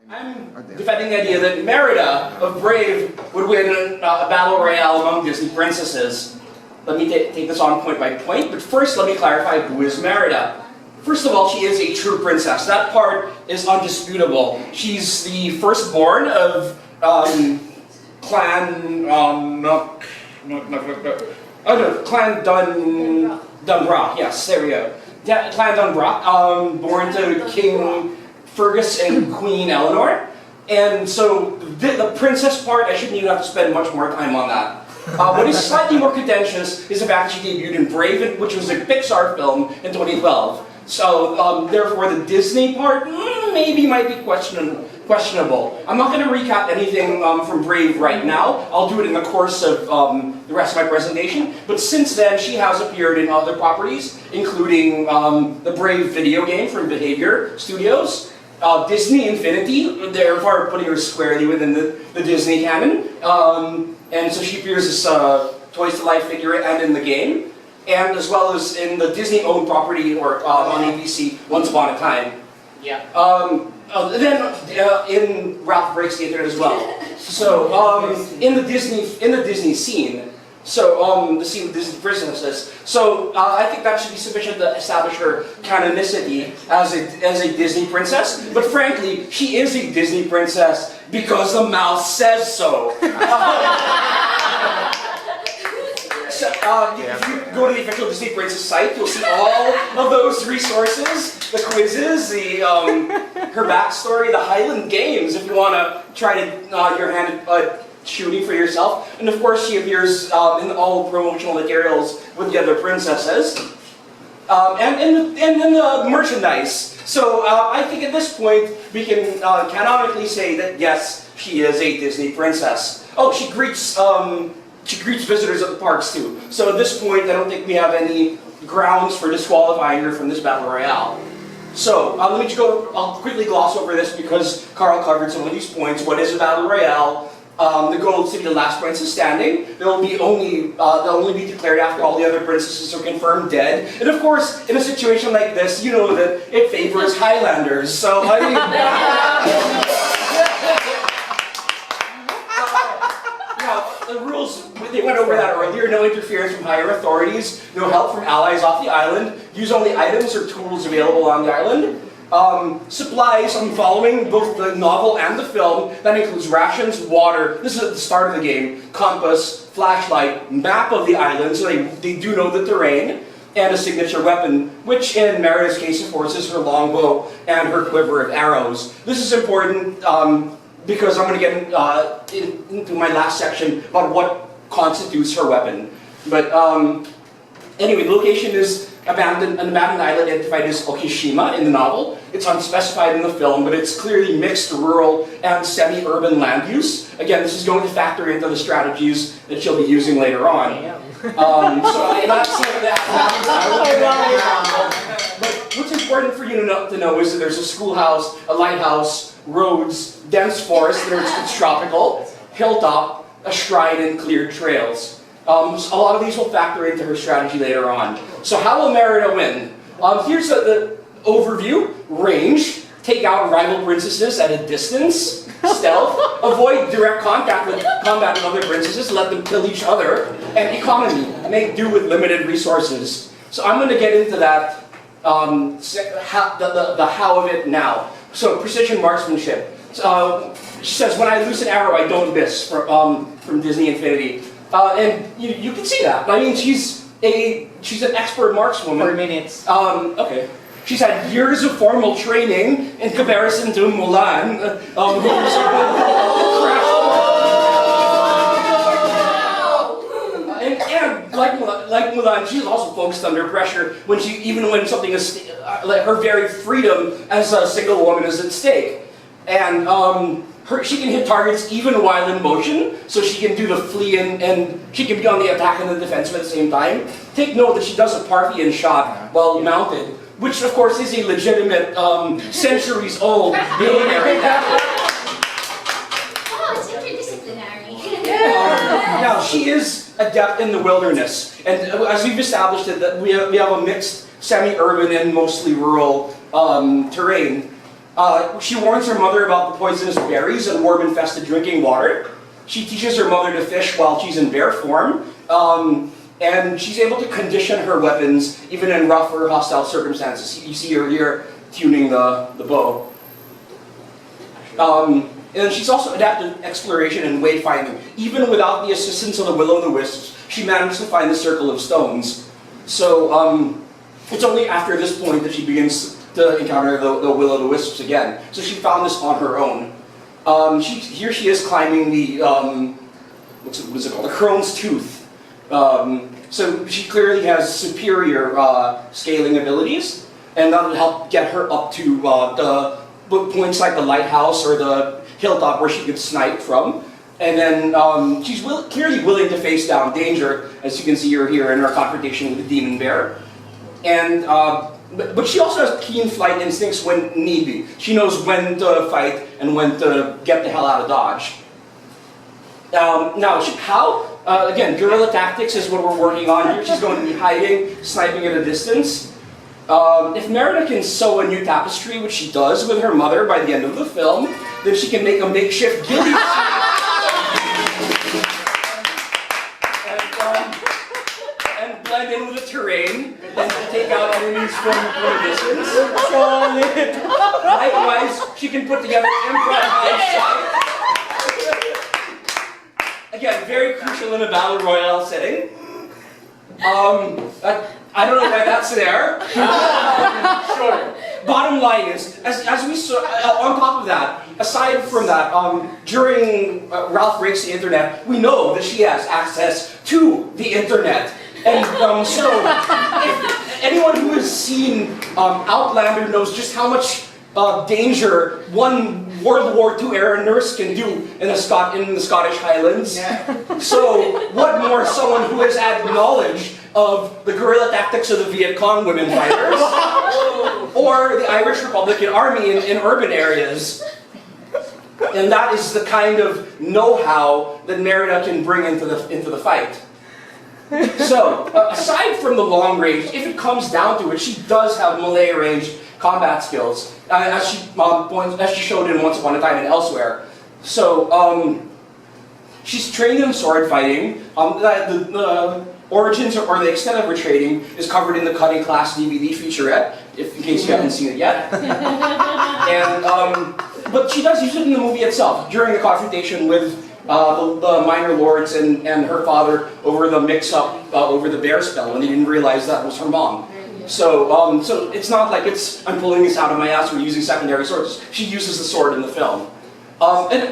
I'm defending the idea that Merida of Brave would win a Battle Royale among Disney princesses. Let me take this on point by point, but first let me clarify who is Merida. First of all, she is a true princess. That part is undisputable. She's the firstborn of Clan Clan Dunbrock. Yes, there we go. Clan Dunbrock, born to King Fergus and Queen Eleanor. And so the princess part, I shouldn't even have to spend much more time on that. What is slightly more contentious is the fact that she debuted in Brave, which was a Pixar film in 2012. So therefore the Disney part maybe might be questionable. I'm not going to recap anything from Brave right now. I'll do it in the course of the rest of my presentation. But since then, she has appeared in other properties, including the Brave video game from Behavior Studios, Disney Infinity, therefore putting her squarely within the Disney canon. And so she appears as Toys to Life figure and in the game, and as well as in the Disney-owned property or on ABC, Once Upon a Time. Yeah. Then in Ralph Breaks the Internet as well. So in the Disney scene, so the scene with Disney princesses. So I think that should be sufficient to establish her canonicity as a Disney princess. But frankly, she is a Disney princess because the mouse says so. If you go to the official Disney Princess site, you'll see all of those resources, the quizzes, her backstory, the Highland Games, if you want to try to your hand at shooting for yourself. And of course, she appears in all promotional materials with the other princesses. And in the merchandise. So I think at this point, we can canonically say that yes, she is a Disney princess. Oh, she greets visitors at the parks too. So at this point, I don't think we have any grounds for disqualifying her from this Battle Royale. So let me just I'll quickly gloss over this because Carl covered some of these points. What is a Battle Royale? The goal is to be the last princess standing. They'll only be declared after all the other princesses are confirmed dead. And of course, in a situation like this, you know that it favors Highlanders. So I mean, the rules, they went over that earlier. No interference from higher authorities. No help from allies off the island. Use only items or tools available on the island. Supplies, I'm following both the novel and the film. That includes rations, water, this is at the start of the game, compass, flashlight, map of the island, so they do know the terrain, and a signature weapon, which in Merida's case, of course, is her longbow and her quiver of arrows. This is important because I'm going to get into my last section about what constitutes her weapon. But anyway, the location is an abandoned island identified as Okishima in the novel. It's unspecified in the film, but it's clearly mixed rural and semi-urban land use. Again, this is going to factor into the strategies that she'll be using later on. So I'm not saying that. But what's important for you to know is that there's a schoolhouse, a lighthouse, roads, dense forest, it's tropical, hilltop, a shrine, and cleared trails. A lot of these will factor into her strategy later on. So how will Merida win? Here's the overview. Range. Take out rival princesses at a distance. Stealth. Avoid direct combat with other princesses. Let them kill each other. And economy. Make do with limited resources. So I'm going to get into that, the how of it now. So precision marksmanship. She says, when I loose an arrow, I don't miss, from Disney Infinity. And you can see that. I mean, she's an expert markswoman. 4 minutes. Okay. She's had years of formal training in comparison to Mulan, and like Mulan, she's also focused under pressure even when something is like her very freedom as a single woman is at stake, and she can hit targets even while in motion, so she can do the flee and she can be on the attack and the defensive at the same time. Take note that she does a Parthian shot while mounted, which of course is a legitimate, centuries-old military tactic. Oh, it's interdisciplinary. Now, she is adept in the wilderness, and as we've established that we have a mixed semi-urban and mostly rural terrain. She warns her mother about the poisonous berries and worm-infested drinking water. She teaches her mother to fish while she's in bear form. And she's able to condition her weapons even in rough or hostile circumstances. You see her here tuning the bow. And she's also adapted exploration and wayfinding. Even without the assistance of the will-o'-the-wisps, she managed to find the circle of stones. So it's only after this point that she begins to encounter the will-o'-the-wisps again. So she found this on her own. Here she is climbing the, what is it called? The Crone's Tooth. So she clearly has superior scaling abilities, and that'll help get her up to the points like the lighthouse or the hilltop where she could snipe from. And then she's clearly willing to face down danger, as you can see her here in her confrontation with the demon bear. And but she also has keen flight instincts when need be. She knows when to fight and when to get the hell out of Dodge. Now, how? Again, guerrilla tactics is what we're working on here. She's going to be hiding, sniping at a distance. If Merida can sew a new tapestry, which she does with her mother by the end of the film, then she can make a makeshift ghillie suit. And blend in with the terrain and take out enemies from a distance. Likewise, she can put together improvised shots. Again, very crucial in a Battle Royale setting. I don't know why that's there. Sure. Bottom line is, as we saw, on top of that, aside from that, during Ralph Breaks the Internet, we know that she has access to the Internet. And so, if anyone who has seen Outlander knows just how much danger one World War II era nurse can do in the Scottish Highlands. Yeah. So, what more someone who has had knowledge of the guerrilla tactics of the Viet Cong women fighters, or the Irish Republican Army in urban areas. And that is the kind of know-how that Merida can bring into the fight. So, aside from the long range, if it comes down to it, she does have melee range combat skills, as she showed in Once Upon a Time and elsewhere. So, she's trained in sword fighting. The origins or the extent of her training is covered in the Cutting Class DVD featurette, in case you haven't seen it yet. And but she does use it in the movie itself during the confrontation with the minor lords and her father over the mix-up over the bear spell when they didn't realize that was her mom. So so it's not like I'm pulling this out of my ass, we're using secondary sources. She uses the sword in the film. And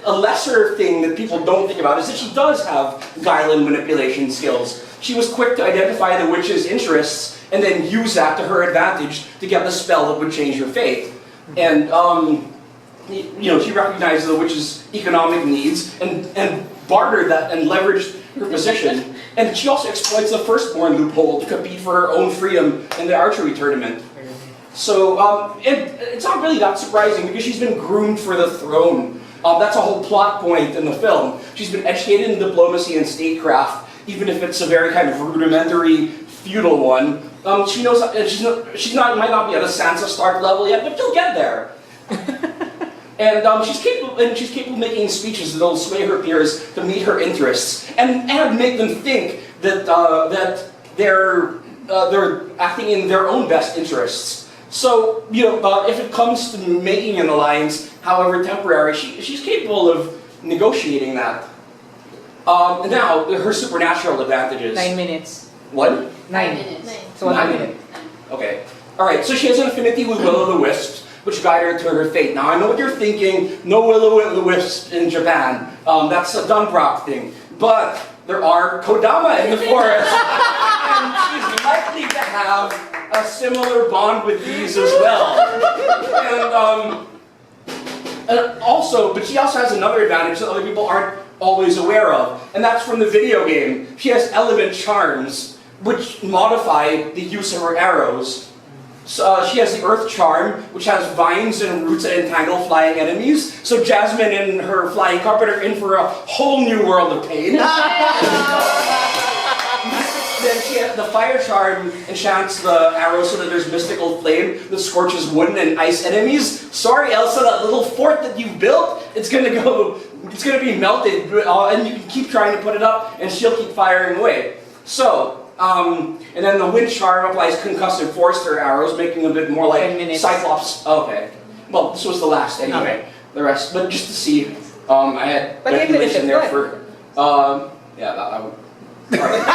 a lesser thing that people don't think about is that she does have guile and manipulation skills. She was quick to identify the witch's interests and then use that to her advantage to get the spell that would change her fate. And she recognized the witch's economic needs and bartered that and leveraged her position. And she also exploits the firstborn loophole to compete for her own freedom in the archery tournament. So, it's not really that surprising because she's been groomed for the throne. That's a whole plot point in the film. She's been educated in diplomacy and statecraft, even if it's a very kind of rudimentary, feudal one. She knows might not be at a Sansa Stark level yet, but she'll get there. And she's capable of making speeches that'll sway her peers to meet her interests and make them think that they're acting in their own best interests. So, if it comes to making an alliance, however temporary, she's capable of negotiating that. Now, her supernatural advantages. 9 minutes. What? 9 minutes. So 1 minute. Okay. Alright, so she has an affinity with will-o'-the-wisps, which guide her to her fate. Now, I know what you're thinking, no will-o'-the-wisps in Japan. That's a Dunbrock thing. But there are Kodama in the forest, and she's likely to have a similar bond with these as well. And also, but she also has another advantage that other people aren't always aware of, and that's from the video game. She has element charms, which modify the use of her arrows. So, she has the Earth Charm, which has vines and roots that entangle flying enemies. So Jasmine and her flying carpet are in for a whole new world of pain. Then she has the fire charm enchants the arrow so that there's mystical flame that scorches wooden and ice enemies. Sorry, Elsa, that little fort that you've built, it's gonna be melted, and you can keep trying to put it up, and she'll keep firing away. So, and then the wind charm applies concussive force to her arrows, making them a bit more like 10 minutes. Cyclops. Okay. Well, this was the last anyway. Okay. The rest, but just to see, I had But 10 minutes speculation is there good. for, yeah, that would. Alright.